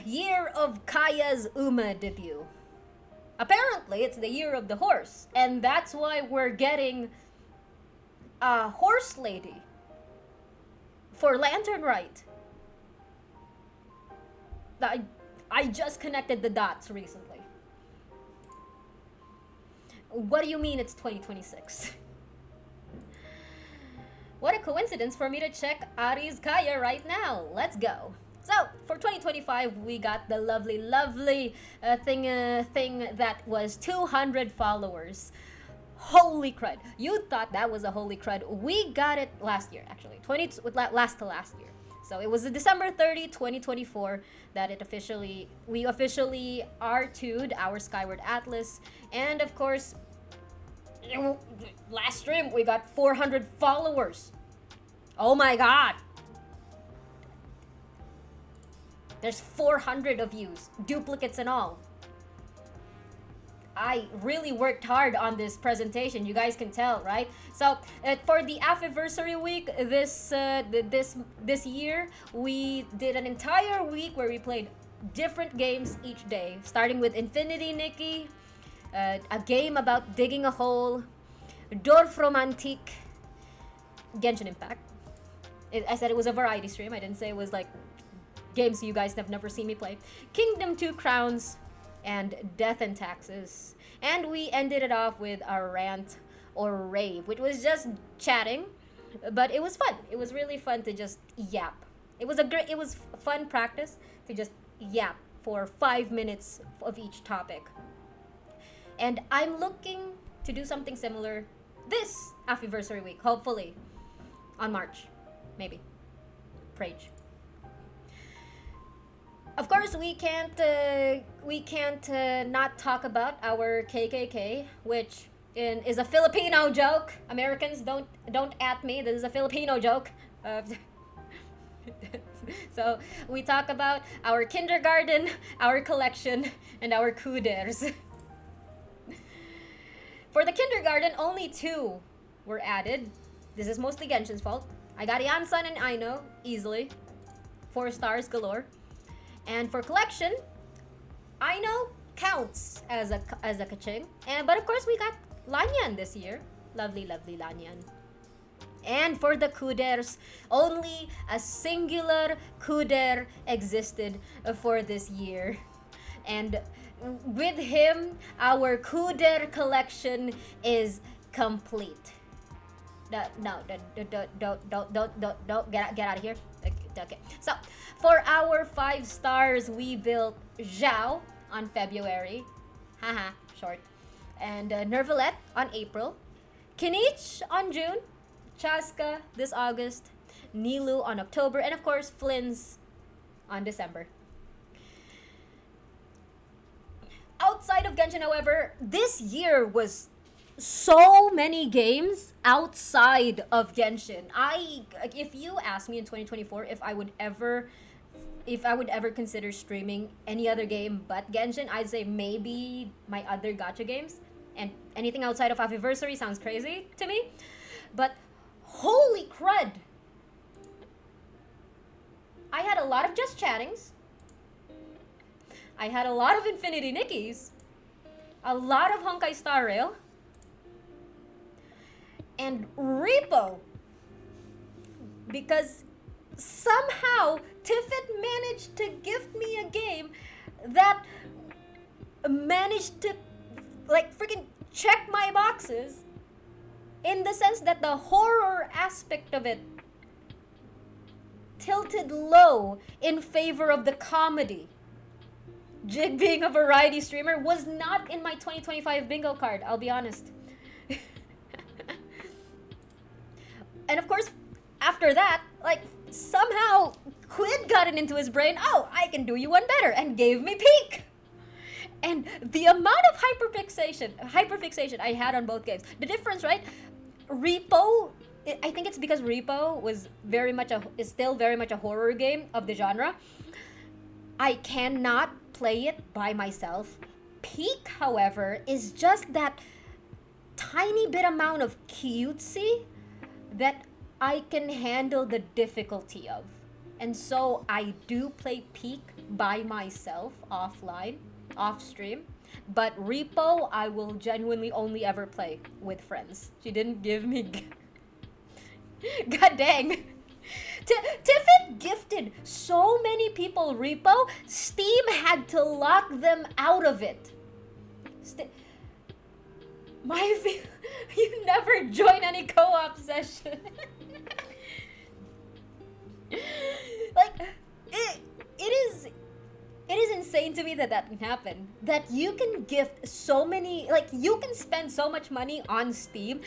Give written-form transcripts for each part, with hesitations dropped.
year of Kaya's Uma debut. Apparently, it's the year of the horse, and that's why we're getting a horse lady for Lantern Rite. I just connected the dots recently. What do you mean it's 2026? What a coincidence for me to check Ari's Kaya right now. Let's go. So, for 2025, we got the lovely thing that was 200 followers. Holy crud. You thought that was a holy crud. We got it last year, actually. Last year. So it was December 30, 2024 that we officially R2'd our Skyward Atlas. And of course, last stream we got 400 followers. Oh my god. There's 400 of yous, duplicates and all. I really worked hard on this presentation. You guys can tell, right? So for the anniversary week, this year we did an entire week where we played different games each day, starting with Infinity Nikki, a game about digging a hole, Dorf Romantique, Genshin Impact. I said it was a variety stream. I didn't say it was like games you guys have never seen me play. Kingdom 2 Crowns, and Death and Taxes. And we ended it off with a rant or rave, which was just chatting, but it was fun. It was really fun to just yap. It was fun practice to just yap for 5 minutes of each topic. And I'm looking to do something similar this anniversary week, hopefully on March, maybe. Prage. Of course, we can't not talk about our KKK, which is a Filipino joke. Americans don't at me. This is a Filipino joke. So we talk about our kindergarten, our collection, and our kuders. For the kindergarten, only 2 were added. This is mostly Genshin's fault. I got Yansan and Aino easily. 4 stars galore. And for collection, Aino counts as a kaching. But of course we got Lanyan this year. Lovely Lanyan. And for the kuders, only a singular kuder existed for this year. And with him, our kuder collection is complete. No, don't get out of here. Okay, so for our 5 stars, we built Zhao on February, haha, short, and Nervalette on April, Kinich on June, Chaska this August, Nilu on October, and of course Flynn's on December. Outside of Genshin, however, this year was so many games outside of Genshin. If you ask me in 2024 if I would ever consider streaming any other game but Genshin, I'd say maybe my other gacha games, and anything outside of anniversary sounds crazy to me. But holy crud, I had a lot of just chattings. I had a lot of Infinity Nikki's, a lot of Honkai Star Rail, and Repo, because somehow Tiffet managed to gift me a game that managed to like freaking check my boxes, in the sense that the horror aspect of it tilted low in favor of the comedy. Jig, being a variety streamer, was not in my 2025 bingo card, I'll be honest. And of course, after that, like, somehow Quid got it into his brain, oh, I can do you one better, and gave me Peak. And the amount of hyperfixation I had on both games. The difference, right? Repo, I think it's because Repo is still very much a horror game of the genre. I cannot play it by myself. Peak, however, is just that tiny bit amount of cutesy that I can handle the difficulty of. And so I do play Peak by myself offline, off stream. But Repo, I will genuinely only ever play with friends. She didn't give me. God dang. Tiffin gifted so many people Repo, Steam had to lock them out of it. You never join any co-op session. Like, it is insane to me that can happen. That you can gift so many, like, you can spend so much money on Steam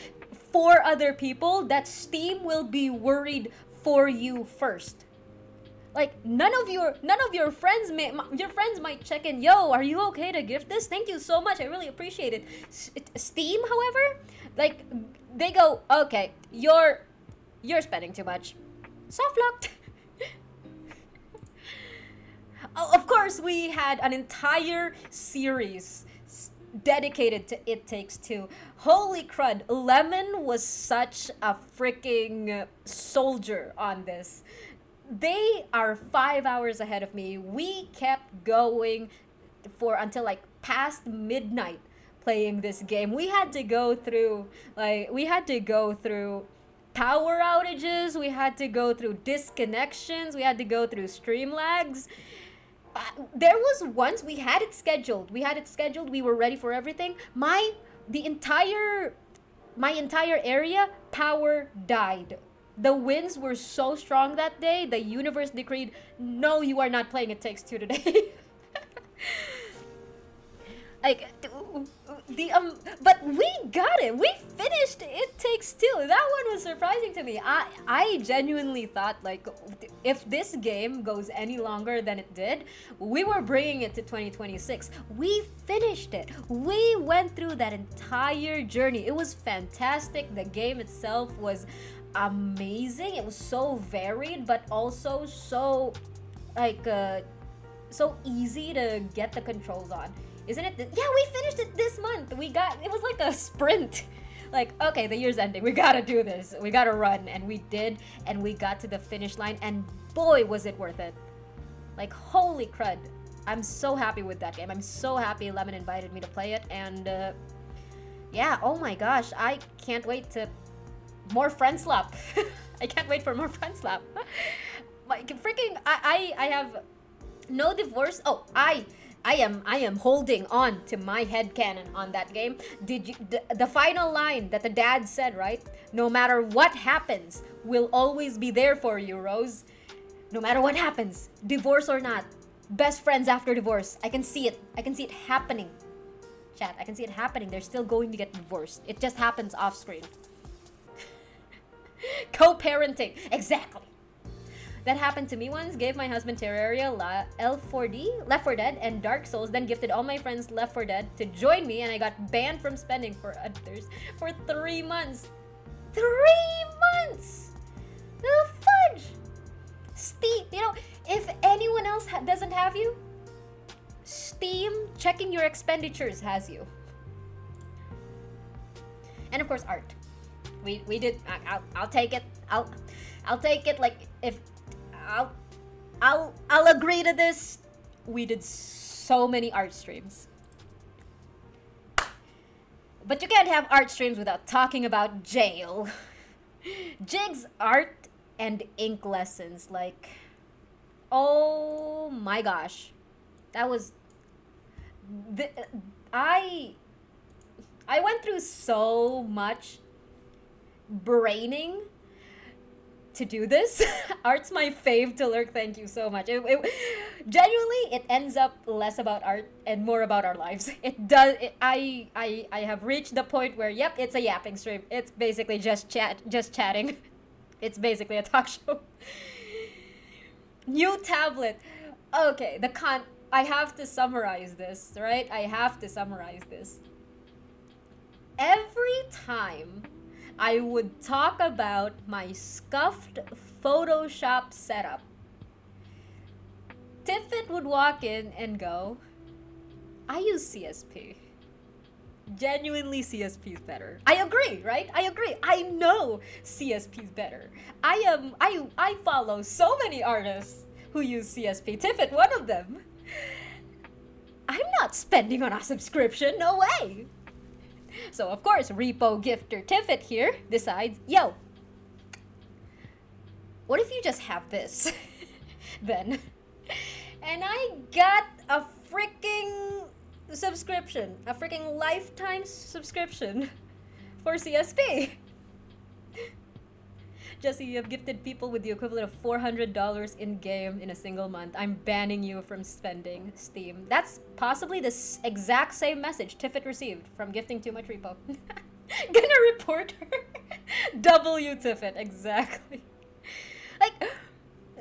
for other people that Steam will be worried for you first. Like, none of your friends might check in. Yo, are you okay to gift this? Thank you so much. I really appreciate it. Steam, however, like, they go, okay, you're spending too much. Soft locked. Oh, of course, we had an entire series dedicated to It Takes Two. Holy crud, Lemon was such a freaking soldier on this. They are 5 hours ahead of me. We kept going until like past midnight playing this game. We had to go through power outages, we had to go through disconnections, we had to go through stream lags. There was once we had it scheduled. We were ready for everything. My entire area power died. The winds were so strong that day. The universe decreed, no, you are not playing It Takes Two today. Like, but we got it. We finished It Takes Two. That one was surprising to me. I genuinely thought, like, if this game goes any longer than it did, we were bringing it to 2026. We finished it. We went through that entire journey. It was fantastic. The game itself was amazing. It was so varied, but also so, like, so easy to get the controls on. Isn't it? Yeah, we finished it this month. It was like a sprint. Like, okay, the year's ending. We gotta do this. We gotta run. And we did. And we got to the finish line. And boy, was it worth it. Like, holy crud. I'm so happy with that game. I'm so happy Lemon invited me to play it. And, yeah, oh my gosh. I can't wait to... More friend slap. I can't wait for more friend slap. Like, freaking... I have no divorce. Oh, I am holding on to my headcanon on that game. Did you the final line that the dad said, right? No matter what happens, we'll always be there for you, Rose. No matter what happens, divorce or not, best friends after divorce. I can see it. I can see it happening. Chat, I can see it happening. They're still going to get divorced. It just happens off screen. Co-parenting. Exactly. That happened to me once. Gave my husband Terraria, L4D, Left 4 Dead, and Dark Souls. Then gifted all my friends Left 4 Dead to join me, and I got banned from spending for others for 3 months. 3 months! The fudge! Steam, if anyone else doesn't have you, Steam checking your expenditures has you. And of course, art. We did. I'll take it. I'll take it. Like, if I'll agree to this. We did so many art streams. But you can't have art streams without talking about jail. Jig's art and ink lessons, like, oh my gosh. That was I went through so much braining to do this. Art's my fave to lurk. Thank you so much. Genuinely, it ends up less about art and more about our lives. It does. I have reached the point where, yep, it's a yapping stream. It's basically just chatting. It's basically a talk show. New tablet. Okay, I have to summarize this, right? I have to summarize this. Every time I would talk about my scuffed Photoshop setup, Tiffin would walk in and go, I use CSP. Genuinely, CSP is better. I agree, right? I agree. I know CSP is better. I follow so many artists who use CSP. Tiffet, one of them. I'm not spending on a subscription, no way. So of course, repo gifter Tiffet here decides, yo, what if you just have this? Then. And I got a freaking subscription, a freaking lifetime subscription for CSP. Jesse, you have gifted people with the equivalent of $400 in game in a single month. I'm banning you from spending Steam. That's possibly the exact same message Tiffet received from gifting too much repo. Gonna report her. W Tiffet, exactly. Like,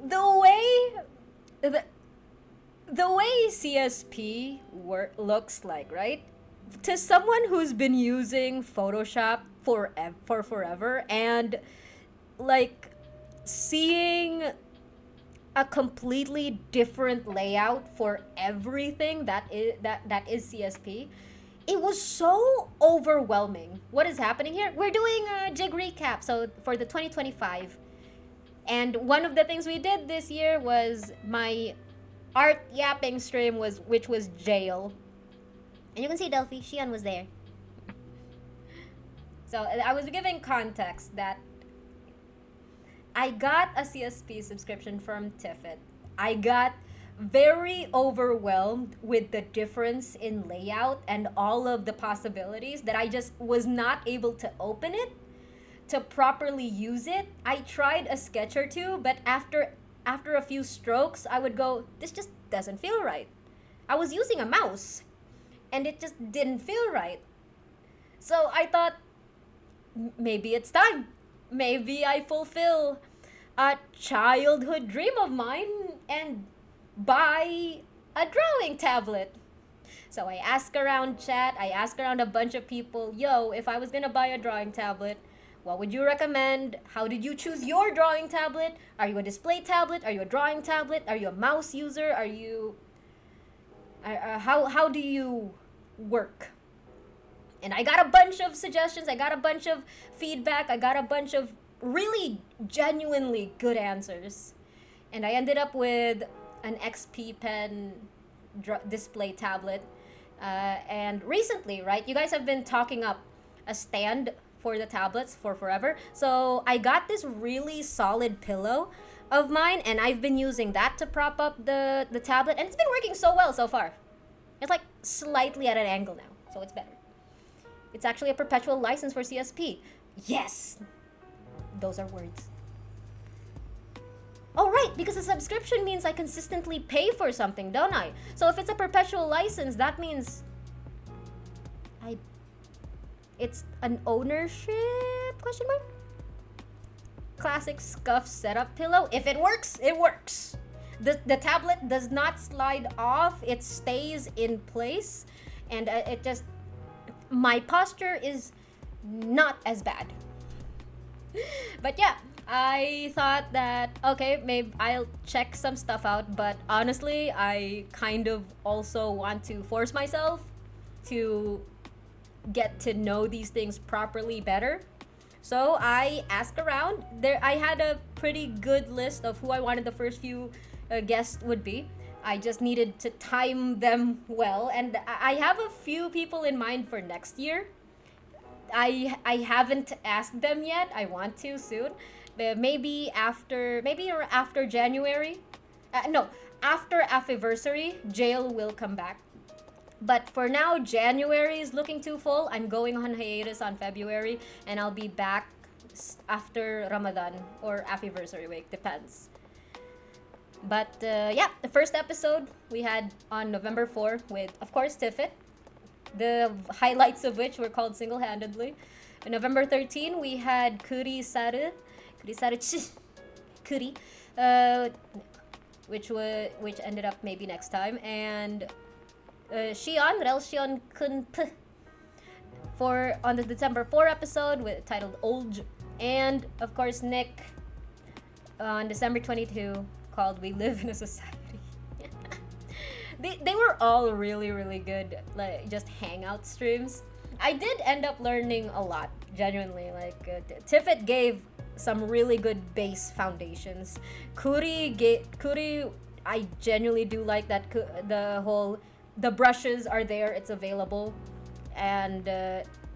the way CSP looks like, right? To someone who's been using Photoshop for forever and like seeing a completely different layout for everything that is CSP, it was so overwhelming. What is happening here? We're doing a JigRecap, so for the 2025. And one of the things we did this year was my art yapping stream, which was Jail. And you can see Delphi, Shion was there. So I was giving context that I got a CSP subscription from Tiffet. I got very overwhelmed with the difference in layout and all of the possibilities that I just was not able to open it to properly use it. I tried a sketch or two, but after a few strokes, I would go, this just doesn't feel right. I was using a mouse and it just didn't feel right. So I thought, maybe it's time. Maybe I fulfill a childhood dream of mine and buy a drawing tablet. So I asked around chat, I asked around a bunch of people, yo, if I was gonna buy a drawing tablet, what would you recommend? How did you choose your drawing tablet? Are you a display tablet? Are you a drawing tablet? Are you a mouse user? Are you... how do you work? And I got a bunch of suggestions. I got a bunch of feedback. I got a bunch of really genuinely good answers. And I ended up with an XP Pen display tablet. And recently, right, you guys have been talking up a stand for the tablets for forever. So I got this really solid pillow of mine, and I've been using that to prop up the tablet, and it's been working so well so far. It's like slightly at an angle now, so it's better. It's actually a perpetual license for CSP. Yes! Those are words. Oh, right, because a subscription means I consistently pay for something, don't I? So if it's a perpetual license, that means it's an ownership, question mark? Classic scuff setup pillow. If it works, it works. The tablet does not slide off. It stays in place. And it just... my posture is not as bad. But yeah, I thought that, okay, maybe I'll check some stuff out. But honestly, I kind of also want to force myself to get to know these things properly better. So I asked around. I had a pretty good list of who I wanted the first few guests would be. I just needed to time them well, and I have a few people in mind for next year. I haven't asked them yet. I want to soon. Maybe after January. No, after Anniversary, Jail will come back. But for now, January is looking too full. I'm going on hiatus on February, and I'll be back after Ramadan or Anniversary week, depends. But yeah, the first episode we had on November 4 with, of course, Tiffet. The highlights of which were called single-handedly. On November 13, we had Kuri, which ended up maybe next time, and Shion Kun on the December 4 episode titled Old, and of course Nick on December 22 called We Live in a Society. They were all really, really good, like just hangout streams. I did end up learning a lot, genuinely. Like Tiffet gave some really good base foundations. Kuri I genuinely do like that the brushes are there, it's available, and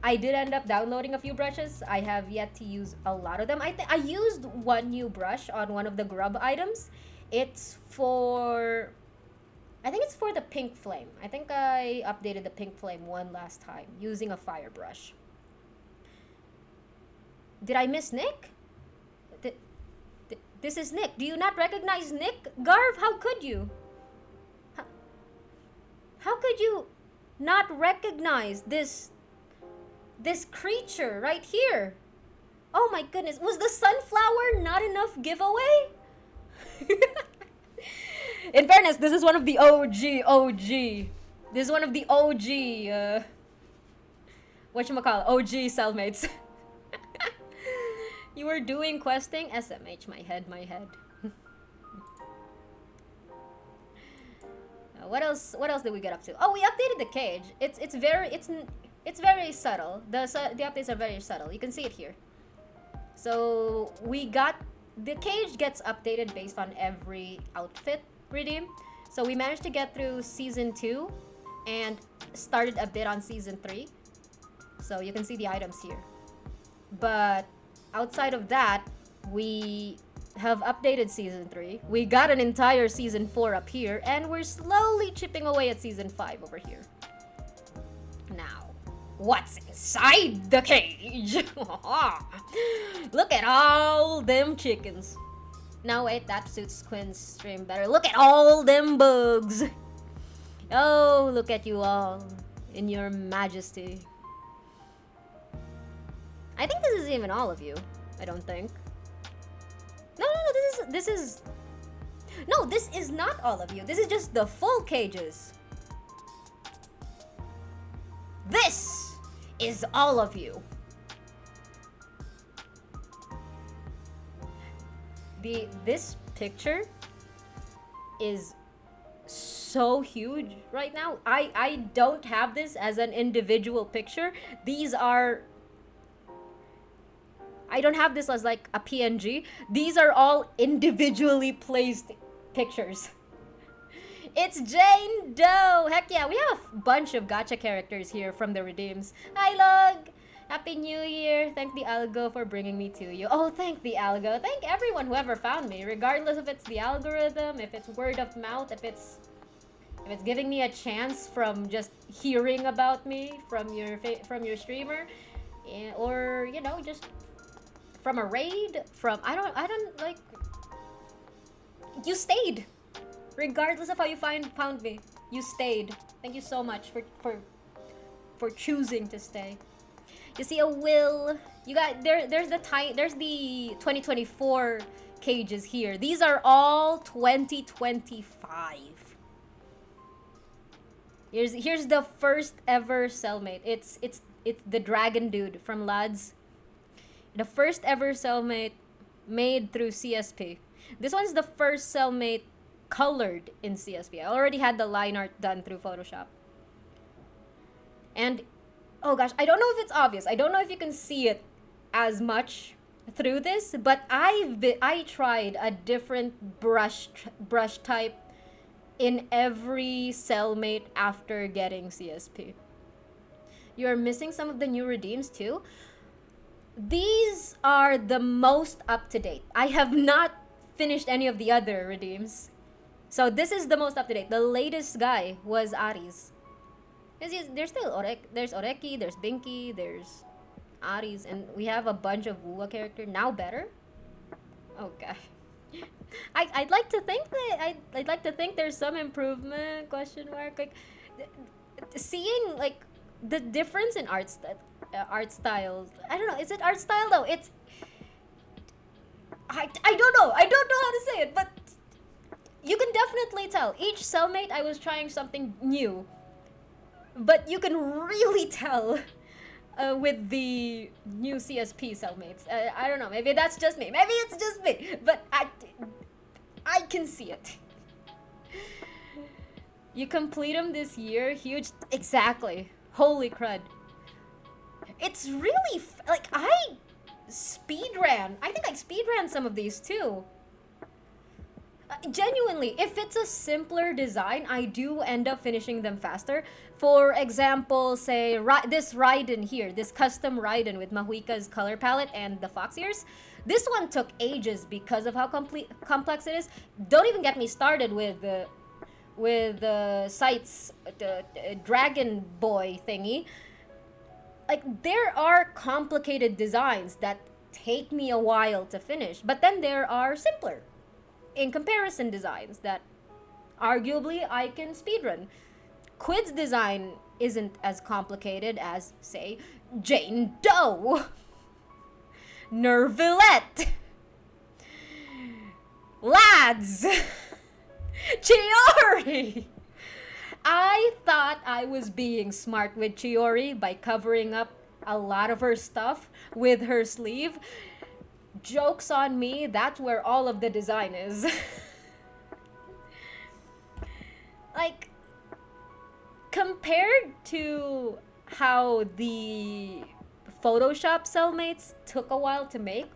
I did end up downloading a few brushes. I have yet to use a lot of them. I used one new brush on one of the grub items. It's for, I think it's for the pink flame. I think I updated the pink flame one last time using a fire brush. Did I miss Nick? This is Nick. Do you not recognize Nick? Garv, how could you? How could you not recognize this creature right here? Oh my goodness. Was the sunflower not enough giveaway? In fairness, this is one of the OG. This is one of the OG, whatchamacallit, OG cellmates. You were doing questing? SMH, my head. What else did we get up to? Oh, we updated the cage. It's very subtle. The updates are very subtle. You can see it here. So the cage gets updated based on every outfit redeem. So we managed to get through season 2 and started a bit on season 3. So you can see the items here. But outside of that, we have updated season 3. We got an entire season 4 up here, and we're slowly chipping away at season 5 over here. Now, what's inside the cage? Look at all them chickens. No, wait, that suits Quinn's stream better. Look at all them bugs. Oh, look at you all in your majesty. I think this is even all of you. I don't think. No, this is not all of you. This is just the full cages. This is all of you. This picture is so huge right now. I don't have this as an individual picture. I don't have this as like a PNG. These are all individually placed pictures. It's Jane Doe. Heck yeah, we have a bunch of gacha characters here from the redeems. Hi, Lug. Happy New Year. Thank the algo for bringing me to you. Oh, thank the algo. Thank everyone who ever found me, regardless if it's the algorithm, if it's word of mouth, if it's giving me a chance from just hearing about me from your streamer, or you know, just from a raid, I don't like. You stayed, regardless of how you found me. You stayed. Thank you so much for choosing to stay. You see a will. You got there's the 2024 cages here. These are all 2025. Here's the first ever cellmate. It's the dragon dude from Lads. The first ever cellmate made through CSP. This one's the first cellmate colored in CSP. I already had the line art done through Photoshop. And oh gosh, I don't know if it's obvious. I don't know if you can see it as much through this, but I tried a different brush type in every cellmate after getting CSP. You're missing some of the new redeems too. These are the most up to date. I have not finished any of the other redeems. So this is the most up to date. The latest guy was Aries. There's still there's Oreki, there's Binky, there's Aries, and we have a bunch of Wuwa character now better. Okay. I'd like to think that I'd like to think there's some improvement, question mark, like seeing like the difference in art styles. I don't know, is it art style though? It's I don't know how to say it, but you can definitely tell each cellmate I was trying something new, but you can really tell with the new CSP cellmates. I don't know, maybe that's just me, maybe it's just me, but I can see it. You complete them this year, huge. Exactly. Holy crud. It's really like I think I speedran some of these too. Genuinely, if it's a simpler design, I do end up finishing them faster. For example, say this Raiden here, this custom Raiden with Mahuika's color palette and the fox ears. This one took ages because of how complex it is. Don't even get me started with the Sight's Dragon Boy thingy. Like, there are complicated designs that take me a while to finish, but then there are simpler in comparison designs that arguably I can speedrun. Quid's design isn't as complicated as, say, Jane Doe, Nervillette, Lads, Chiori. I thought I was being smart with Chiori by covering up a lot of her stuff with her sleeve. Joke's on me, that's where all of the design is. Like, compared to how the Photoshop cellmates took a while to make,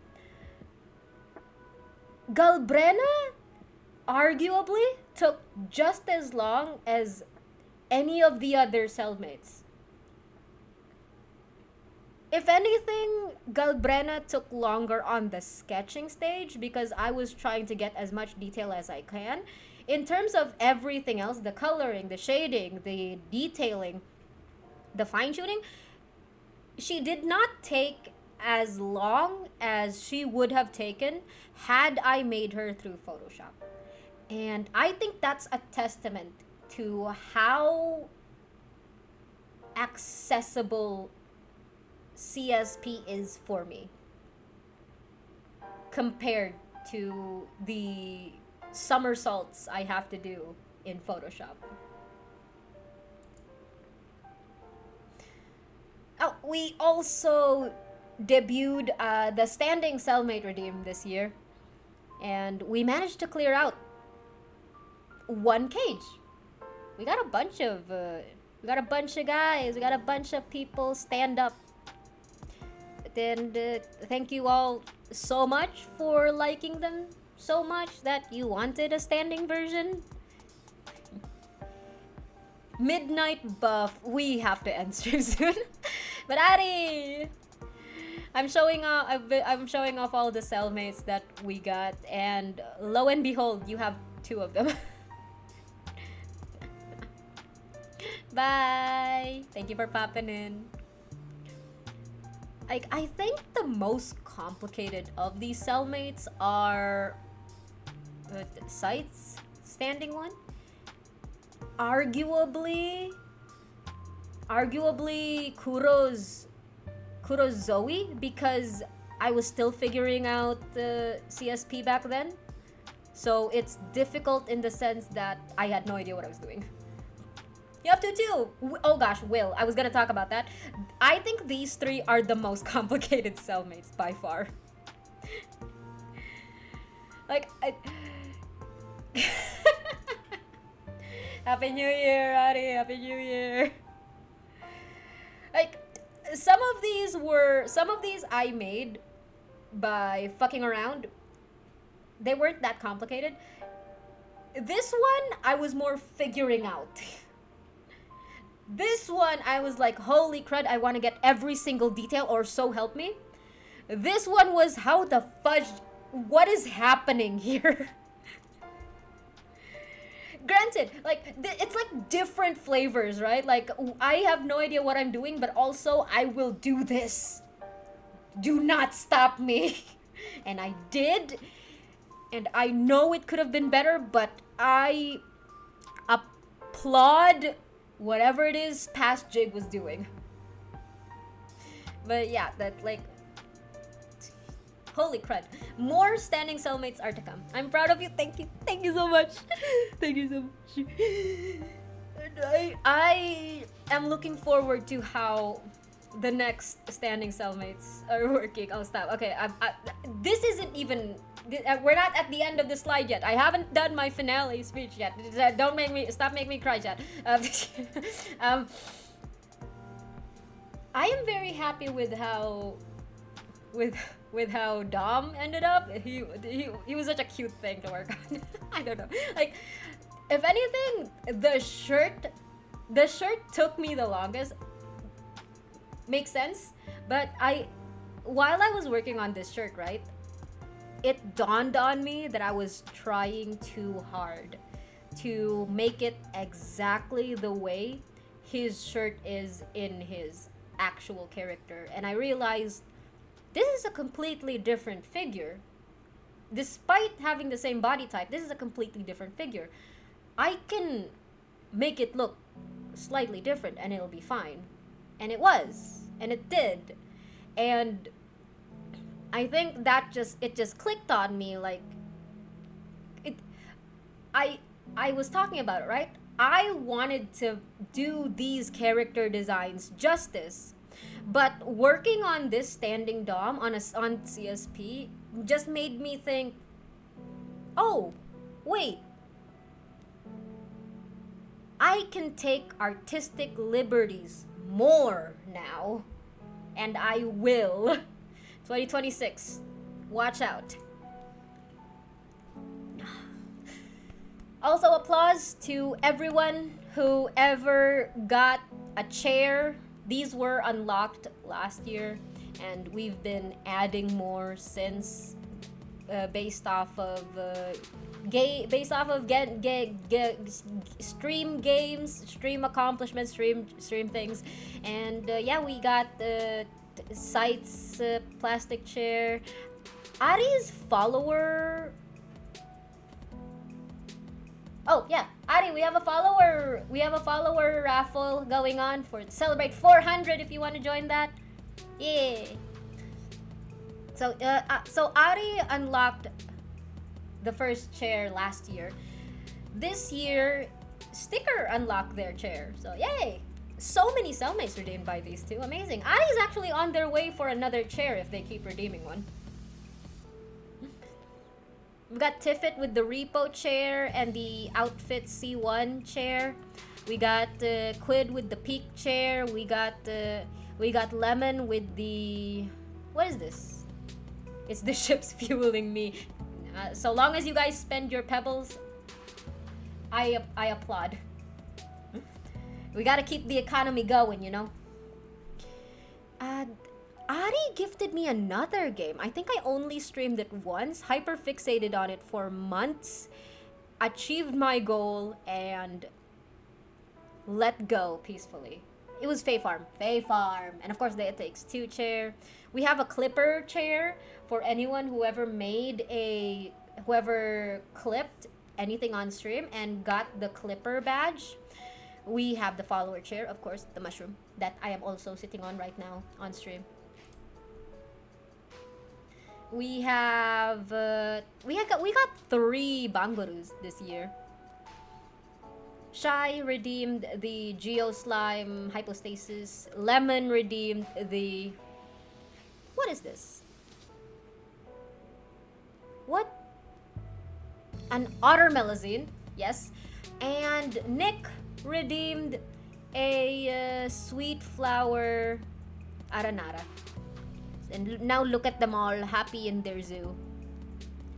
Galbrena arguably took just as long as any of the other cellmates. If anything, Galbrena took longer on the sketching stage because I was trying to get as much detail as I can. In terms of everything else, the coloring, the shading, the detailing, the fine-tuning, she did not take as long as she would have taken had I made her through Photoshop. And I think that's a testament to how accessible CSP is for me compared to the somersaults I have to do in Photoshop. Oh, we also debuted the standing cellmate redeem this year, and we managed to clear out one cage. We got a bunch of guys. We got a bunch of people stand up. And thank you all so much for liking them so much that you wanted a standing version. Midnight buff. We have to end stream soon. But Ari, I'm showing off all the cellmates that we got, and lo and behold, you have 2 of them. Bye. Thank you for popping in. Like, I think the most complicated of these cellmates are Sight's standing one. Arguably Kuro's Zoe, because I was still figuring out the CSP back then. So it's difficult in the sense that I had no idea what I was doing. You up to 2? Oh gosh, Will. I was gonna talk about that. I think these 3 are the most complicated cellmates by far. Like, Happy New Year, Ari. Happy New Year. Like, some of these I made by fucking around. They weren't that complicated. This one, I was more figuring out. This one, I was like, holy crud, I want to get every single detail, or so help me. This one was, how the fudge, what is happening here? Granted, like, it's like different flavors, right? Like, I have no idea what I'm doing, but also, I will do this. Do not stop me. And I did. And I know it could have been better, but I applaud whatever it is past Jig was doing. But yeah, that, like, holy crud. More standing cellmates are to come. I'm proud of you. Thank you. Thank you so much. Thank you so much. And I am looking forward to how the next standing cellmates are working. Oh, stop. Okay, this isn't even... We're not at the end of the slide yet. I haven't done my finale speech yet. Don't make me... Stop making me cry, chat. I am very happy with how... With with how Dom ended up. He was such a cute thing to work on. I don't know. Like, if anything, the shirt took me the longest. Makes sense, but while I was working on this shirt, right, it dawned on me that I was trying too hard to make it exactly the way his shirt is in his actual character. And I realized this is a completely different figure. Despite having the same body type, this is a completely different figure. I can make it look slightly different and it'll be fine. And it was. And it did. And I think that it just clicked on me, like it I was talking about it, right? I wanted to do these character designs justice, but working on this standing dom on CSP just made me think, oh, wait, I can take artistic liberties more now, and I will. 2026, watch out. Also, applause to everyone who ever got a chair. These were unlocked last year, and we've been adding more since, based off of stream games, stream accomplishments, stream things, and yeah, we got Sight's plastic chair. Ari's follower. Oh yeah, Ari, we have a follower. We have a follower raffle going on for celebrate 400. If you want to join that, yeah. So Ari unlocked the first chair last year. This year, Sticker unlocked their chair. So yay! So many cellmates redeemed by these two. Amazing. Ari's actually on their way for another chair if they keep redeeming one. We got Tiffet with the Repo chair and the Outfit C1 chair. We got Quid with the Peak chair. We got Lemon with the... What is this? It's the ships fueling me. So long as you guys spend your pebbles, I applaud. We gotta keep the economy going, you know? Ari gifted me another game. I think I only streamed it once, hyper-fixated on it for months, achieved my goal, and let go peacefully. It was Fae Farm. And of course, the It Takes Two chair. We have a clipper chair for anyone whoever clipped anything on stream and got the clipper badge. We have the follower chair, of course, the mushroom that I am also sitting on right now on stream. We have we got 3 Bangurus this year. Shy redeemed the Geo Slime Hypostasis. Lemon redeemed the... What is this? What? An Otter Melazine, yes. And Nick redeemed a Sweet Flower Aranara. And now look at them all happy in their zoo.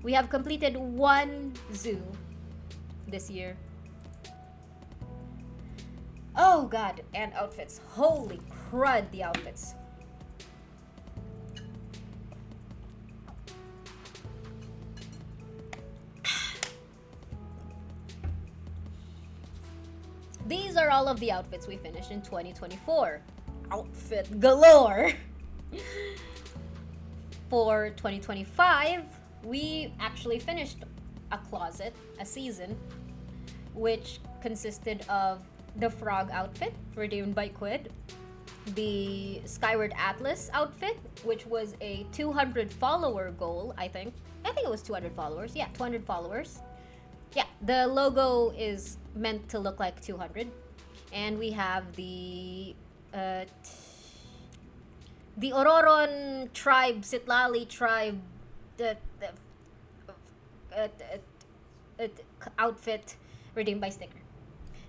We have completed 1 zoo this year. Oh god, and outfits. Holy crud, the outfits. These are all of the outfits we finished in 2024. Outfit galore! For 2025, we actually finished a closet, a season, which consisted of the Frog outfit, redeemed by Quid, the Skyward Atlas outfit, which was a 200 follower goal, I think. I think it was 200 followers. Yeah, 200 followers. Yeah, the logo is meant to look like 200. And we have the Ororon tribe, Sitlali tribe outfit redeemed by Sticker.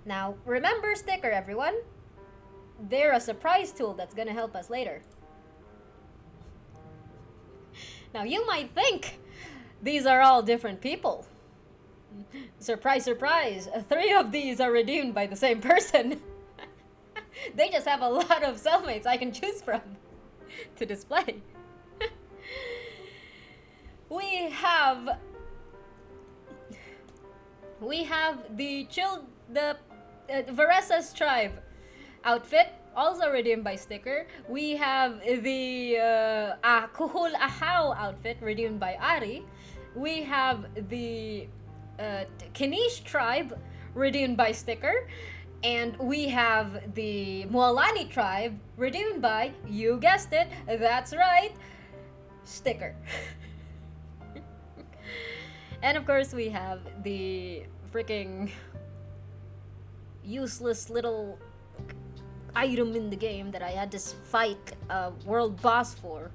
Now, remember Sticker, everyone. They're a surprise tool that's gonna help us later. Now you might think these are all different people. Surprise, surprise, 3 of these are redeemed by the same person. They just have a lot of cellmates I can choose from to display. We have the Varesa's tribe outfit, also redeemed by sticker. We have the Kuhul Ahaw outfit, redeemed by Ari. We have the Kinish tribe, redeemed by sticker. And we have the Moalani tribe, redeemed by, you guessed it, that's right, sticker. And of course we have the freaking useless little item in the game that I had to fight a world boss for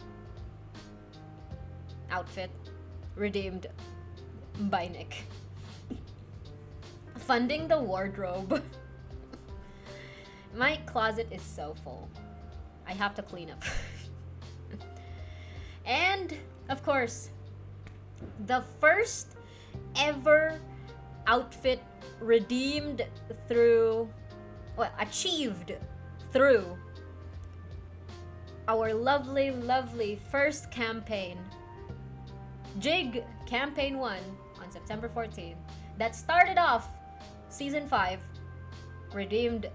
outfit, redeemed by Nick. Funding the wardrobe. My closet is so full. I have to clean up. And, of course, the first ever outfit redeemed through, achieved through our lovely, lovely first campaign, Jig Campaign 1 on September 14th, that started off Season 5, redeemed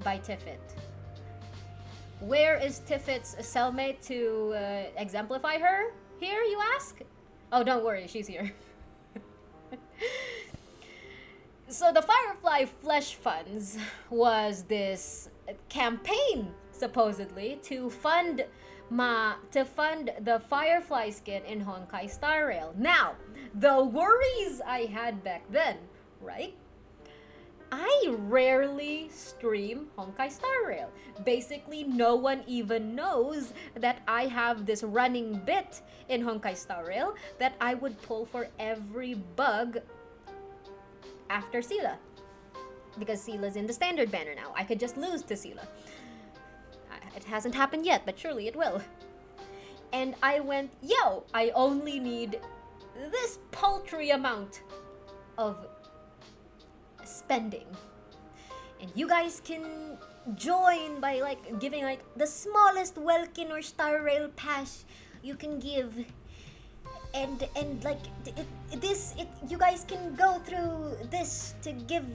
by Tiffit. Where is Tiffit's cellmate to exemplify her here, you ask? Oh, don't worry, she's here. So the Firefly Flesh Funds was this campaign, supposedly, to fund the Firefly skin in Honkai Star Rail. Now, the worries I had back then, right? I rarely stream Honkai Star Rail. Basically, no one even knows that I have this running bit in Honkai Star Rail that I would pull for every bug after Sela. Because Sela's in the standard banner now. I could just lose to Sela. It hasn't happened yet, but surely it will. And I went, yo, I only need this paltry amount of spending, and you guys can join by giving the smallest Welkin or Star Rail pass you can give, and you guys can go through this to give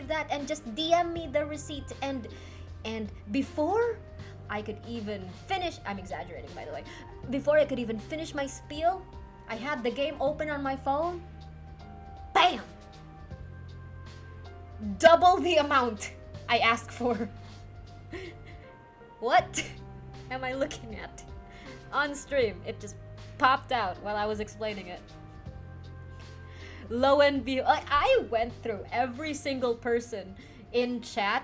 that, and just DM me the receipt, and before I could even finish, I'm exaggerating by the way, before I could even finish my spiel, I had the game open on my phone. Bam! Double the amount I asked for. What am I looking at? On stream, it just popped out while I was explaining it. Lo and behold, I went through every single person in chat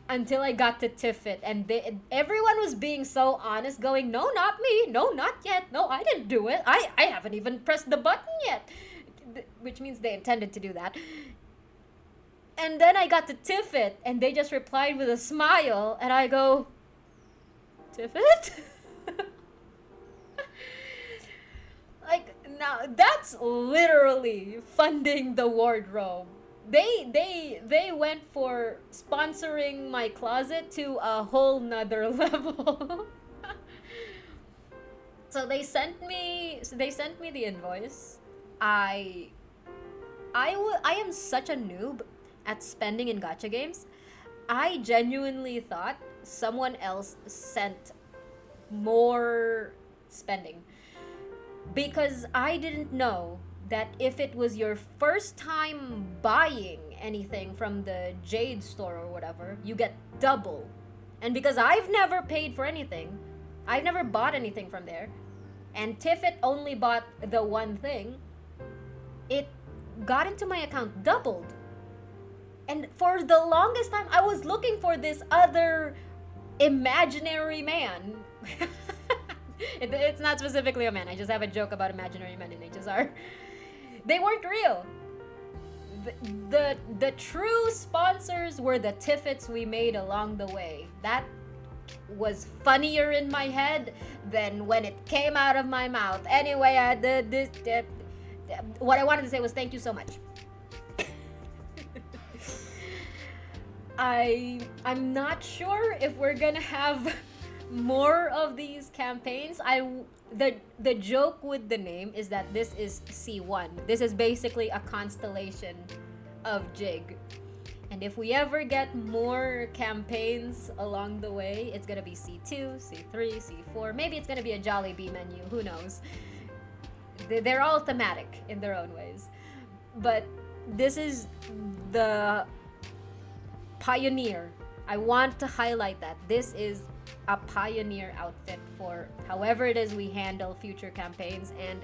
until I got to Tiffit, and everyone was being so honest, going, no, not me, no, not yet, no, I didn't do it, I haven't even pressed the button yet, which means they intended to do that. And then I got to Tiffit, and they just replied with a smile, and I go, Tiffit? Now, that's literally funding the wardrobe. They went for sponsoring my closet to a whole nother level. So they sent me the invoice. I am such a noob at spending in gacha games. I genuinely thought someone else sent more spending, because I didn't know that if it was your first time buying anything from the Jade store or whatever, you get double. And because I've never paid for anything, I've never bought anything from there, and Tiffit only bought the one thing, it got into my account doubled. And for the longest time, I was looking for this other imaginary man. It's not specifically a man. I just have a joke about imaginary men in HSR. They weren't real. The true sponsors were the Tiffits we made along the way. That was funnier in my head than when it came out of my mouth. Anyway, what I wanted to say was thank you so much. I'm not sure if we're gonna have more of these campaigns. The joke with the name is that this is C1. This is basically a constellation of Jig. And if we ever get more campaigns along the way, it's gonna be C2, C3, C4. Maybe it's gonna be a Jollibee menu. Who knows? They're all thematic in their own ways. But this is the pioneer. I want to highlight that this is a pioneer outfit for however it is we handle future campaigns, and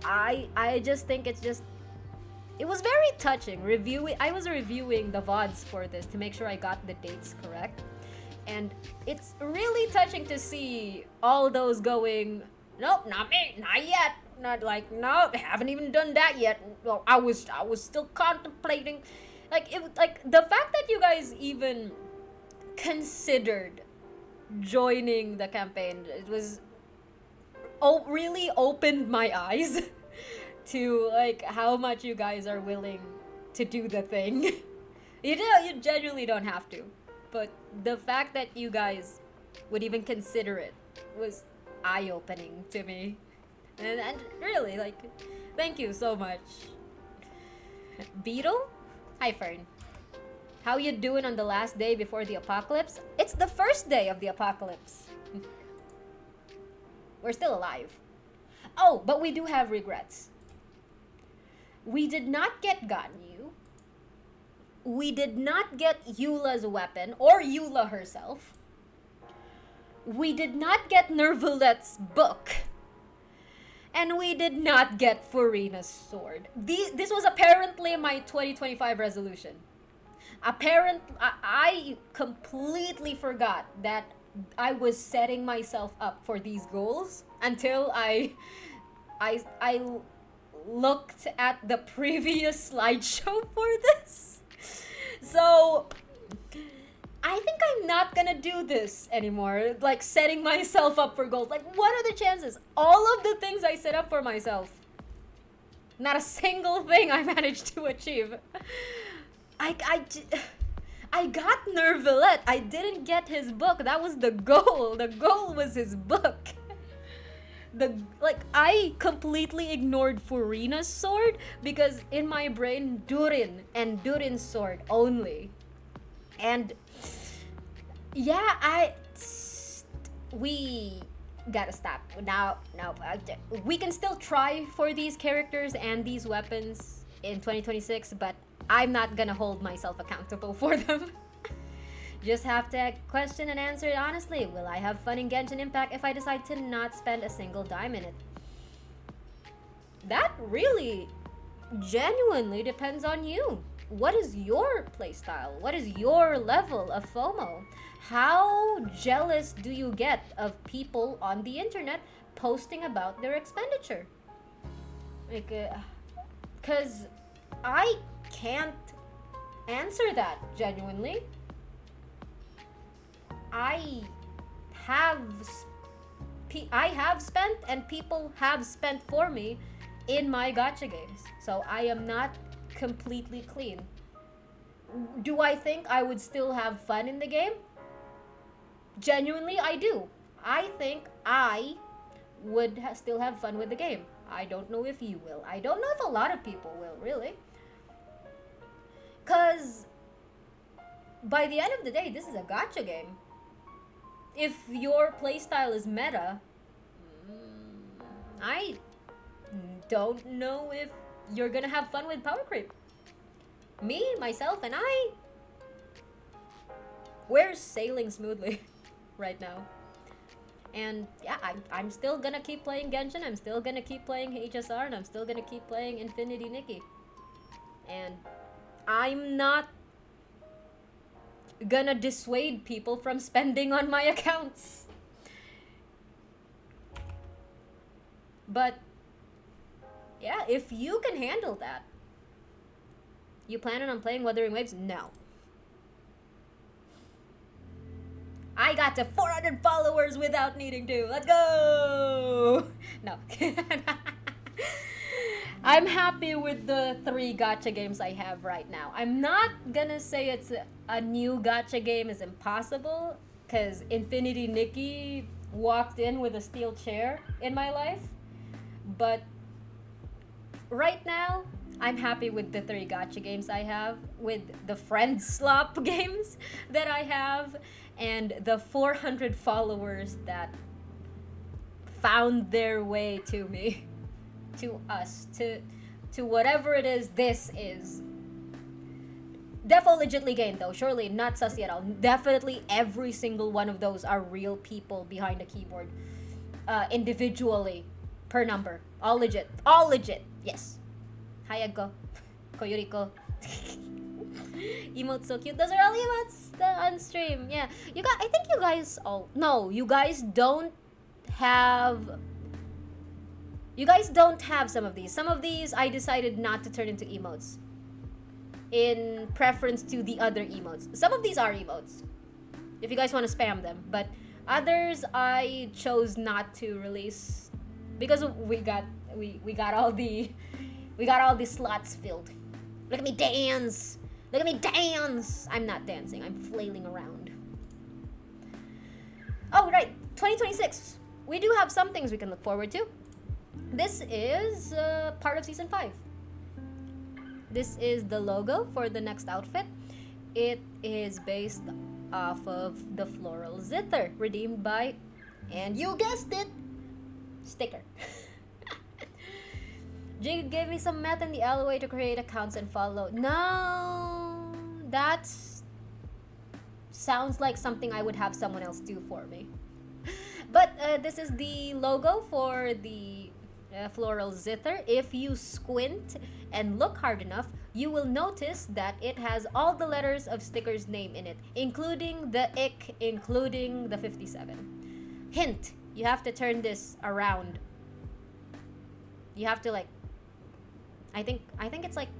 I just think it was very touching. I was reviewing the VODs for this to make sure I got the dates correct, and it's really touching to see all those going, nope, not me, not yet, not like, no, I haven't even done that yet. Well, I was still contemplating. Like the fact that you guys even considered joining the campaign, it was really opened my eyes to like how much you guys are willing to do the thing. You genuinely don't have to, but the fact that you guys would even consider it was eye-opening to me, and really, like, thank you so much. Beetle? Hi, Fern. How you doing on the last day before the apocalypse? It's the first day of the apocalypse. We're still alive. Oh, but we do have regrets. We did not get Ganyu. We did not get Eula's weapon, or Eula herself. We did not get Nervulet's book. And we did not get Furina's sword. This was apparently my 2025 resolution. I completely forgot that I was setting myself up for these goals until I looked at the previous slideshow for this. So I think I'm not gonna do this anymore, like setting myself up for goals. Like, what are the chances? All of the things I set up for myself, not a single thing I managed to achieve. I got Nervulet. I didn't get his book. That was the goal. The goal was his book. I completely ignored Furina's sword because in my brain, Durin and Durin's sword only. And yeah, we gotta stop now. No, we can still try for these characters and these weapons in 2026, but I'm not gonna hold myself accountable for them. Just have to question and answer it honestly. Will I have fun in Genshin Impact if I decide to not spend a single dime in it? That really genuinely depends on you. What is your playstyle? What is your level of FOMO? How jealous do you get of people on the internet posting about their expenditure? Like, cause I can't answer that genuinely. I have spent and people have spent for me in my gacha games. So I am not completely clean. Do I think I would still have fun in the game? Genuinely, I do. I think I would still have fun with the game. I don't know if you will. I don't know if a lot of people will, really. Because by the end of the day, this is a gacha game. If your playstyle is meta, I don't know if you're gonna have fun with power creep. Me, myself, and I, we're sailing smoothly right now. And yeah, I'm still gonna keep playing Genshin, I'm still gonna keep playing HSR, and I'm still gonna keep playing Infinity Nikki. And I'm not gonna dissuade people from spending on my accounts. But yeah, if you can handle that. You planning on playing Wuthering Waves? No. I got to 400 followers without needing to. Let's go! No. I'm happy with the 3 gacha games I have right now. I'm not gonna say it's a new gacha game is impossible, because Infinity Nikki walked in with a steel chair in my life. But right now, I'm happy with the 3 gacha games I have, with the friend slop games that I have, and the 400 followers that found their way to me, to us, to whatever it is this is. Defo legitly gained though, surely not sussy at all. Definitely every single one of those are real people behind the keyboard, individually, per number. All legit, yes. Hayago, Koyuriko. Emotes so cute. Those are all emotes on stream. Yeah, I think you guys all. No, you guys don't have. You guys don't have some of these. Some of these I decided not to turn into emotes, in preference to the other emotes. Some of these are emotes, if you guys want to spam them, but others I chose not to release because we got all the slots filled. Look at me dance! Look at me dance! I'm not dancing, I'm flailing around. Oh, right, 2026. We do have some things we can look forward to. This is part of Season 5. This is the logo for the next outfit. It is based off of the floral zither, redeemed by, and you guessed it, sticker. Jig gave me some meth in the alleyway to create accounts and follow. No, that sounds like something I would have someone else do for me. But this is the logo for the floral zither. If you squint and look hard enough, you will notice that it has all the letters of Sticker's name in it, including the ick, including the 57. Hint, you have to turn this around. You have to like, I think it's like,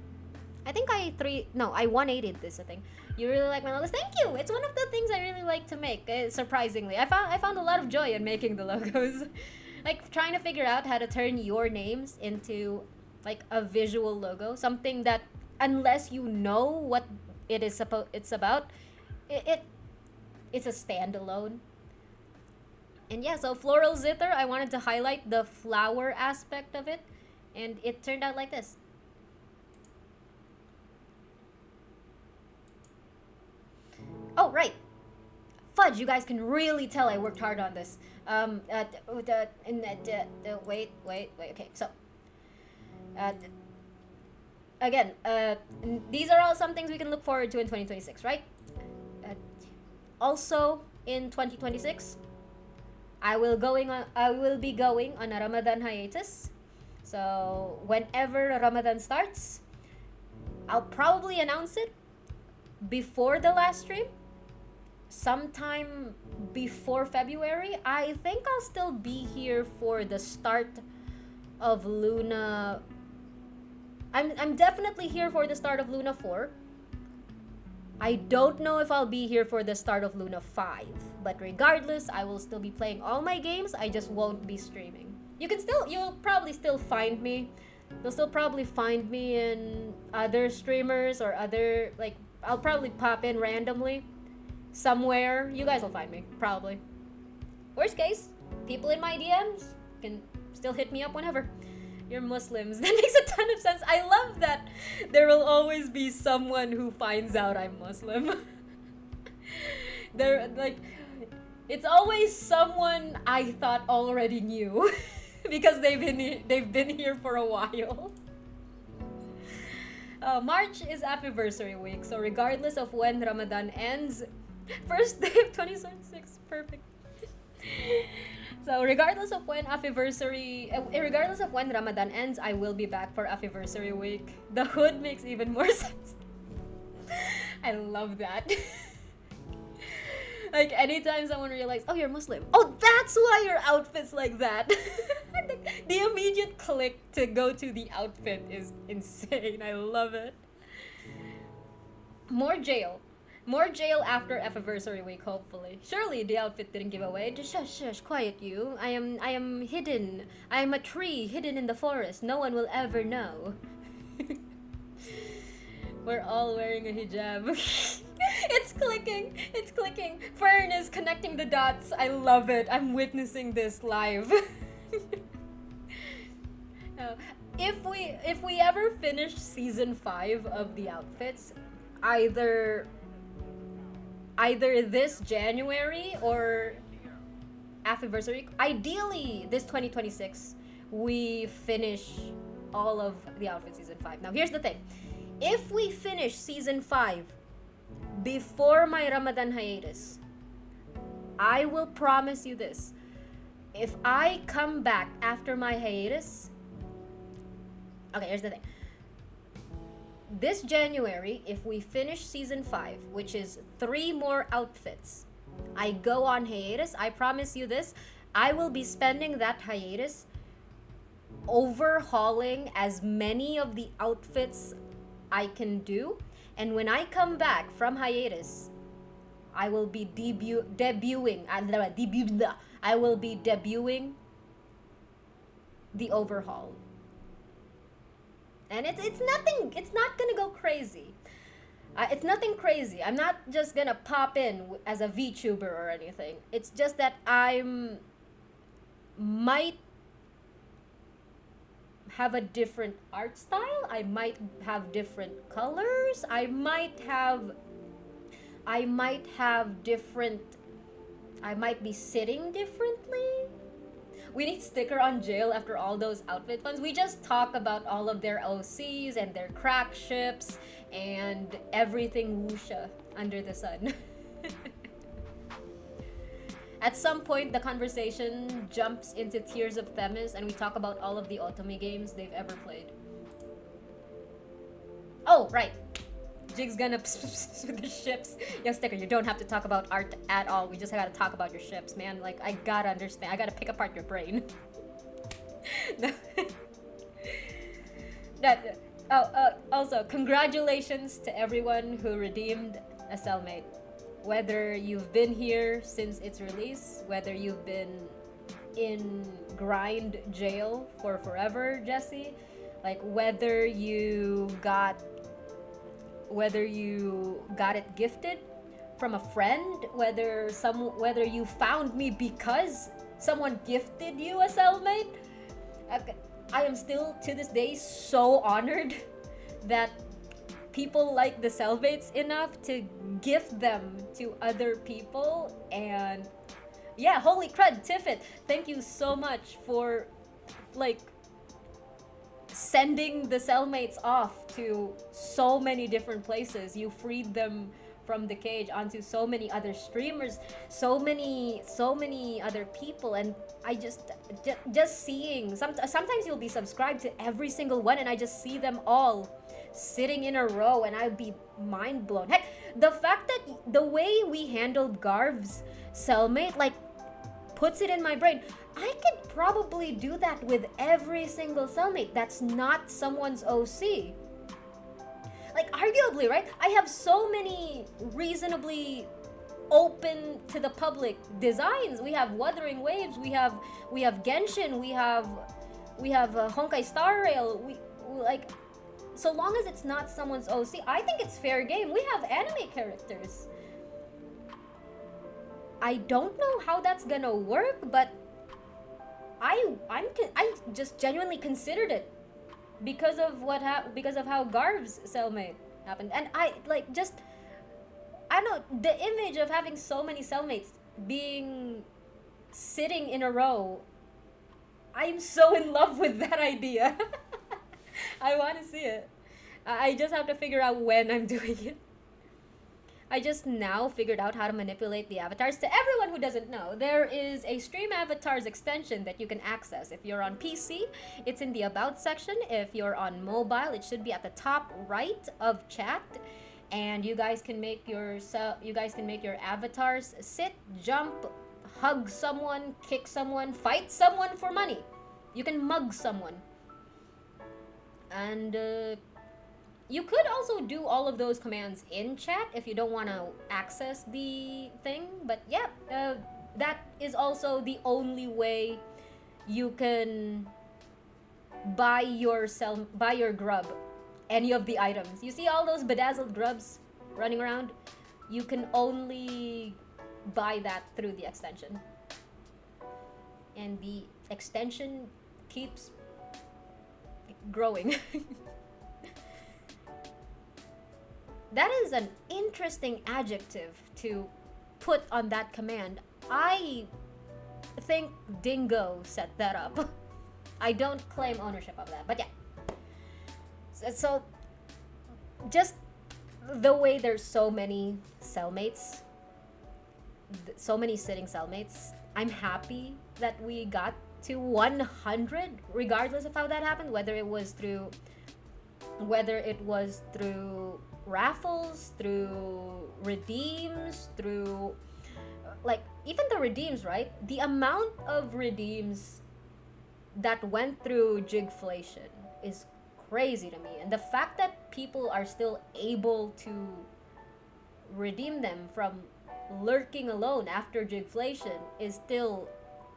I 180'd this, I think. You really like my logos? Thank you! It's one of the things I really like to make, surprisingly. I found a lot of joy in making the logos. Like, trying to figure out how to turn your names into, like, a visual logo. Something that, unless you know what it's about, it's a standalone. And yeah, so floral zither, I wanted to highlight the flower aspect of it. And it turned out like this. Oh, right. Fudge, you guys can really tell I worked hard on this. Wait, okay, so. Again, these are all some things we can look forward to in 2026, right? Also, in 2026, I will be going on a Ramadan hiatus. So, whenever Ramadan starts, I'll probably announce it before the last stream. Sometime before February. I think I'll still be here for the start of Luna. I'm definitely here for the start of Luna 4. I don't know if I'll be here for the start of Luna 5, but regardless, I will still be playing all my games. I just won't be streaming. You'll probably still find me. You'll still probably find me in other streamers or other, like, I'll probably pop in randomly somewhere. You guys will find me, probably. Worst case, people in my DMs can still hit me up whenever. You're Muslims. That makes a ton of sense. I love that there will always be someone who finds out I'm Muslim. They're like, it's always someone I thought already knew because they've been here for a while. March is anniversary week, so regardless of when Ramadan ends, first day of 2026, perfect. So regardless of when Ramadan ends, I will be back for anniversary week. The hood makes even more sense. I love that. Like, anytime someone realizes, oh, you're Muslim. Oh, that's why your outfit's like that. The immediate click to go to the outfit is insane. I love it. More jail. More jail after anniversary week, hopefully. Surely the outfit didn't give away. Just shush, shush, quiet you. I am hidden. I am a tree hidden in the forest. No one will ever know. We're all wearing a hijab. It's clicking. It's clicking. Fern is connecting the dots. I love it. I'm witnessing this live. Uh, if we ever finish season 5 of the outfits, either this January or anniversary, ideally this 2026, we finish all of the outfit season 5. Now here's the thing. If we finish season 5 before my Ramadan hiatus, I will promise you this. If I come back after my hiatus, okay, here's the thing. This January, if we finish season 5, which is 3 more outfits, I go on hiatus, I promise you this, I will be spending that hiatus overhauling as many of the outfits I can do. And when I come back from hiatus, I will be debuting the overhaul. And it's nothing, it's not gonna go crazy. It's nothing crazy. I'm not just gonna pop in as a VTuber or anything. It's just that might have a different art style. I might have different colors. I might be sitting differently. We need sticker on jail after all those outfit funds. We just talk about all of their OCs and their crack ships and everything wuxia under the sun. At some point, the conversation jumps into Tears of Themis and we talk about all of the otome games they've ever played. Oh, right. Jig's gonna with the ships. Yo, Sticker, you don't have to talk about art at all. We just gotta talk about your ships, man. Like, I gotta understand. I gotta pick apart your brain. Also, congratulations to everyone who redeemed a cellmate. Whether you've been here since its release, whether you've been in grind jail for forever, Jesse, like whether you got it gifted from a friend, whether you found me because someone gifted you a cellmate, I am still to this day so honored that people like the cellmates enough to gift them to other people. And yeah, holy crud, Tiffet, thank you so much for like sending the cellmates off to so many different places. You freed them from the cage onto so many other streamers, so many other people, and I just seeing sometimes you'll be subscribed to every single one and I just see them all sitting in a row and I'd be mind blown. Heck, the fact that the way we handled Garv's cellmate like puts it in my brain. I could probably do that with every single cellmate that's not someone's OC. Like, arguably, right? I have so many reasonably open to the public designs. We have Wuthering Waves, we have Genshin, we have Honkai Star Rail. We like, so long as it's not someone's OC, I think it's fair game. We have anime characters. I don't know how that's gonna work, but I just genuinely considered it because of how Garv's cellmate happened, and I don't know, the image of having so many cellmates being sitting in a row. I'm so in love with that idea. I want to see it. I just have to figure out when I'm doing it. I just now figured out how to manipulate the avatars. To everyone who doesn't know, there is a Stream Avatars extension that you can access. If you're on PC, it's in the About section. If you're on mobile, it should be at the top right of chat. And you guys can make your avatars sit, jump, hug someone, kick someone, fight someone for money. You can mug someone. And You could also do all of those commands in chat if you don't want to access the thing. But yeah, that is also the only way you can buy your grub, any of the items. You see all those bedazzled grubs running around? You can only buy that through the extension. And the extension keeps growing. That is an interesting adjective to put on that command. I think Dingo set that up. I don't claim ownership of that, but yeah. So just the way there's so many cellmates, so many sitting cellmates, I'm happy that we got to 100, regardless of how that happened, whether it was through raffles, through redeems, through like even the redeems, right? The amount of redeems that went through Jigflation is crazy to me, and the fact that people are still able to redeem them from lurking alone after Jigflation is still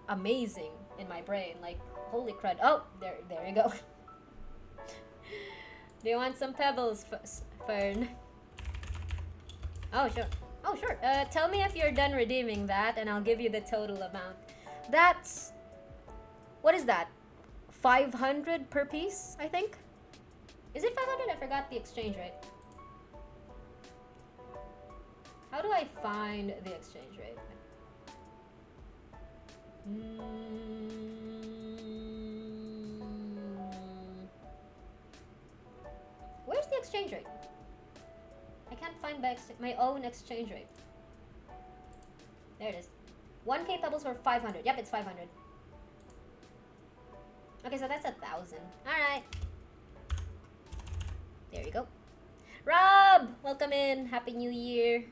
amazing in my brain. Like, holy crud. Oh, there you go. Do you want some pebbles, Fern? Oh, sure. Oh, sure. Tell me if you're done redeeming that, and I'll give you the total amount. That's... What is that? 500 per piece, I think? Is it 500? I forgot the exchange rate. How do I find the exchange rate? Where's the exchange rate? I can't find my own exchange rate. There it is. 1k pebbles for 500. Yep, it's 500. Okay, so that's 1,000. Alright. There you go. Rob! Welcome in. Happy New Year.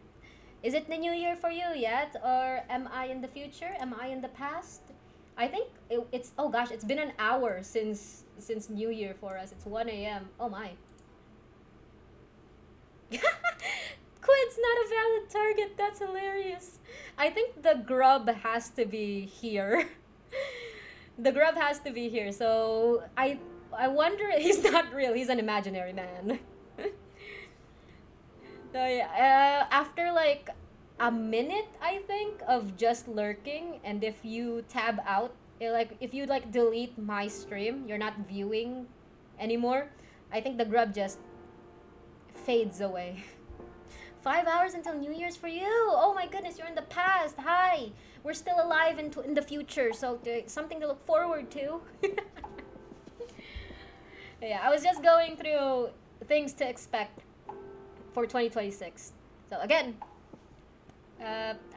Is it the new year for you yet? Or am I in the future? Am I in the past? I think it's... Oh gosh, it's been an hour since New Year for us. It's 1 a.m. Oh my. Quid's not a valid target. That's hilarious. I think the grub has to be here. The grub has to be here. So I wonder. He's not real. He's an imaginary man. So yeah, after like a minute, I think, of just lurking, and if you tab out, if you like delete my stream, you're not viewing anymore. I think the grub just fades away. 5 hours until New Year's for you. Oh my goodness, you're in the past. Hi. We're still alive in the future, so something to look forward to. Yeah, I was just going through things to expect for 2026. So again,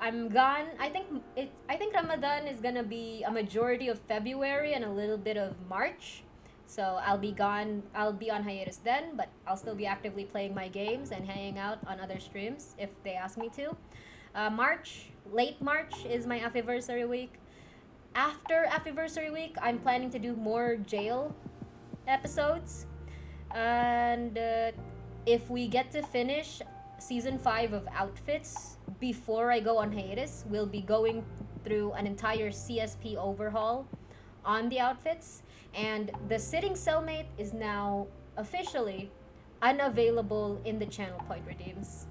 I'm gone. I think Ramadan is gonna be a majority of February and a little bit of March. So I'll be gone. I'll be on hiatus then, but I'll still be actively playing my games and hanging out on other streams if they ask me to. Late March is my anniversary week. After anniversary week, I'm planning to do more jail episodes. And if we get to finish season 5 of Outfits before I go on hiatus, we'll be going through an entire CSP overhaul on the outfits. And the sitting cellmate is now officially unavailable in the channel point redeems.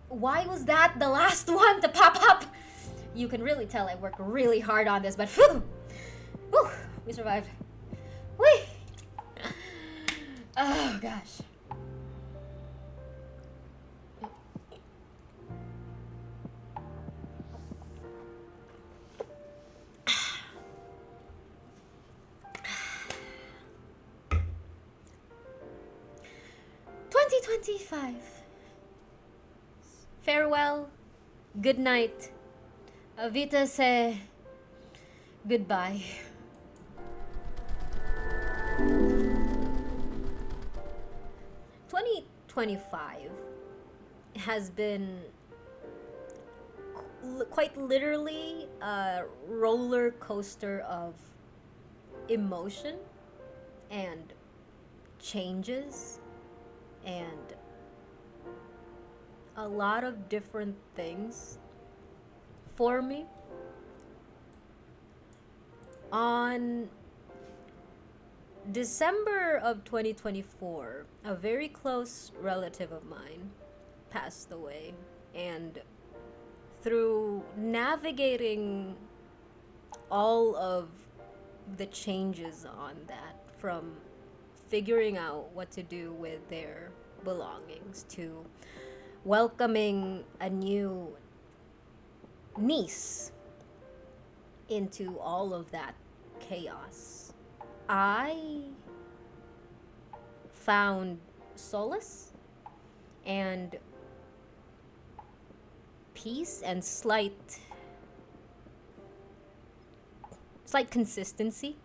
Why was that the last one to pop up? You can really tell I worked really hard on this, but whew, we survived. Whee! Oh gosh. $2025. Farewell, good night, Avita se goodbye. $2025 has been quite literally a roller coaster of emotion and changes and a lot of different things for me. On December of 2024, a very close relative of mine passed away. And through navigating all of the changes on that, from figuring out what to do with their belongings to welcoming a new niece into all of that chaos, I found solace and peace and slight consistency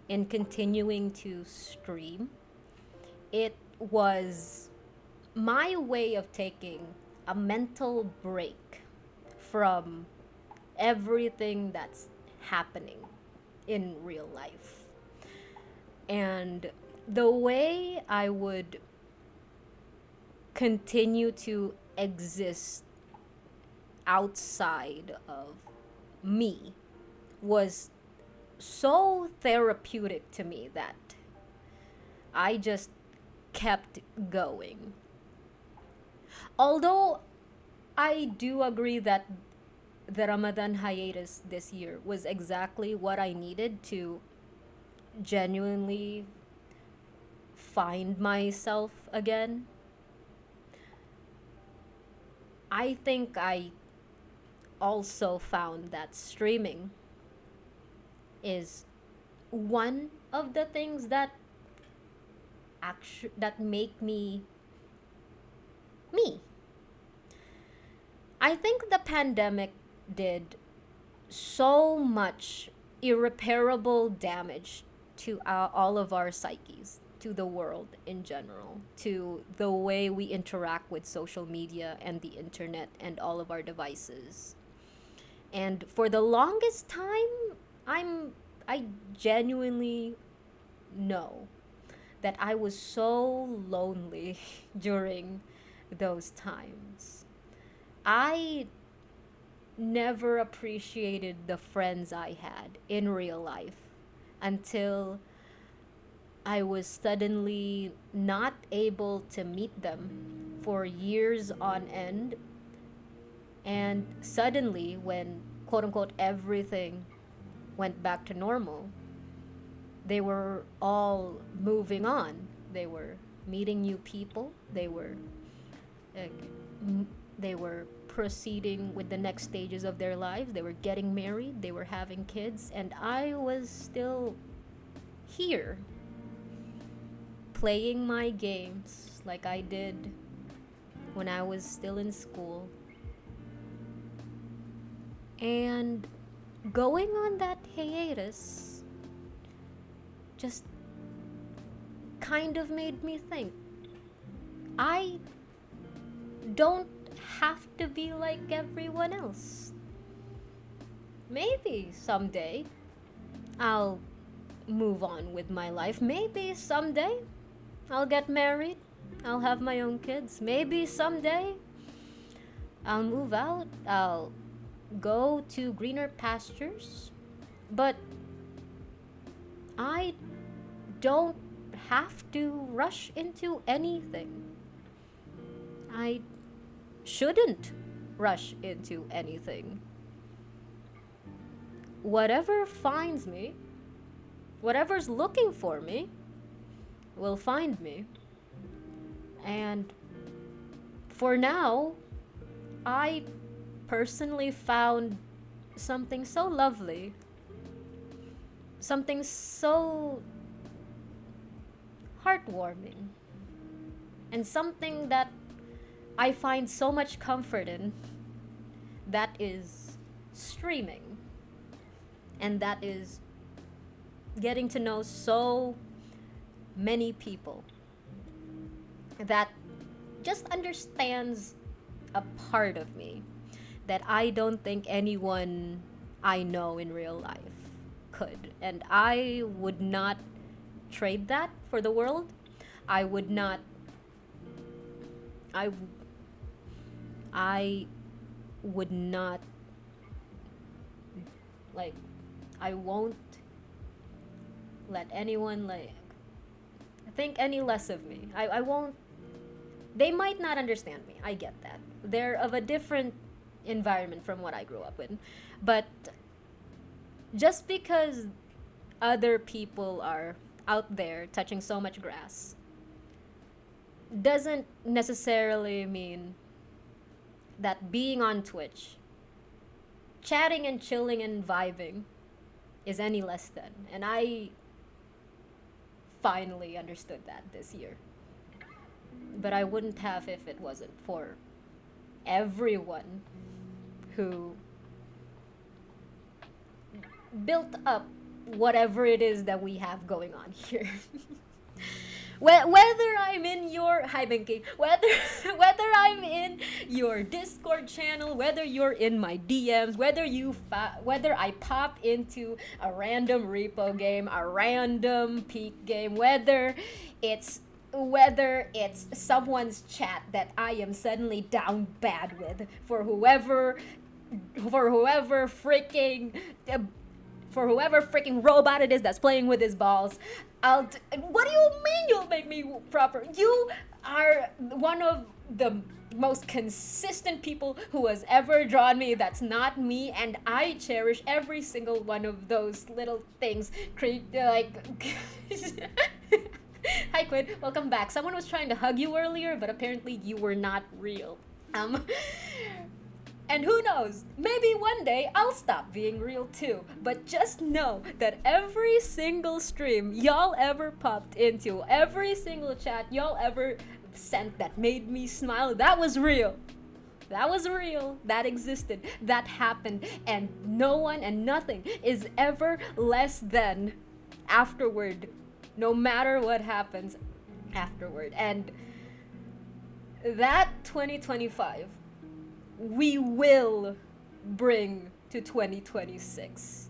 in continuing to stream. It was my way of taking a mental break from everything that's happening in real life. And the way I would continue to exist outside of me was so therapeutic to me that I just kept going. Although I do agree that the Ramadan hiatus this year was exactly what I needed to genuinely find myself again. I think I also found that streaming is one of the things that that make me me. I think the pandemic did so much irreparable damage to all of our psyches, to the world in general, to the way we interact with social media and the internet and all of our devices. And for the longest time, I genuinely know that I was so lonely during those times. I never appreciated the friends I had in real life until I was suddenly not able to meet them for years on end. And suddenly, when quote unquote everything went back to normal, they were all moving on. They were meeting new people. Uh, they were proceeding with the next stages of their lives. They were getting married. They were having kids, and I was still here, playing my games like I did when I was still in school. And going on that hiatus just kind of made me think I don't have to be like everyone else. Maybe someday I'll move on with my life. Maybe someday I'll get married. I'll have my own kids. Maybe someday I'll move out. I'll go to greener pastures. But I don't have to rush into anything. I shouldn't rush into anything. Whatever finds me, whatever's looking for me, will find me. And for now, I personally found something so lovely, something so heartwarming, and something that I find so much comfort in, that is streaming. And that is getting to know so many people that just understands a part of me that I don't think anyone I know in real life could. And I would not trade that for the world. I would not. I I would not, like, I won't let anyone, like, think any less of me. I won't. They might not understand me. I get that. They're of a different environment from what I grew up in. But just because other people are out there touching so much grass doesn't necessarily mean that being on Twitch, chatting and chilling and vibing is any less than. And I finally understood that this year. But I wouldn't have if it wasn't for everyone who built up whatever it is that we have going on here. Whether I'm in your hi Binky, whether I'm in your Discord channel, whether you're in my DMs, whether I pop into a random repo game, a random peak game, it's whether it's someone's chat that I am suddenly down bad with, for whoever freaking robot it is that's playing with his balls. What do you mean you'll make me proper? You are one of the most consistent people who has ever drawn me. That's not me, and I cherish every single one of those little things. Hi Quinn, welcome back. Someone was trying to hug you earlier, but apparently you were not real. And who knows, maybe one day I'll stop being real too. But just know that every single stream y'all ever popped into, every single chat y'all ever sent that made me smile, that was real. That was real. That existed. That happened. And no one and nothing is ever less than afterward, no matter what happens afterward. And that 2025, we will bring to 2026.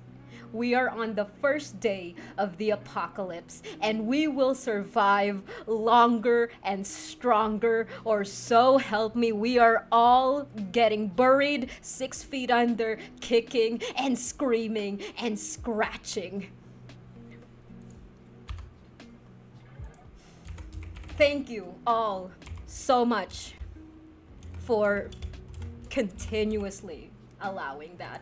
We are on the first day of the apocalypse, and we will survive longer and stronger, or so help me. We are all getting buried 6 feet under, kicking and screaming and scratching. Thank you all so much for continuously allowing that.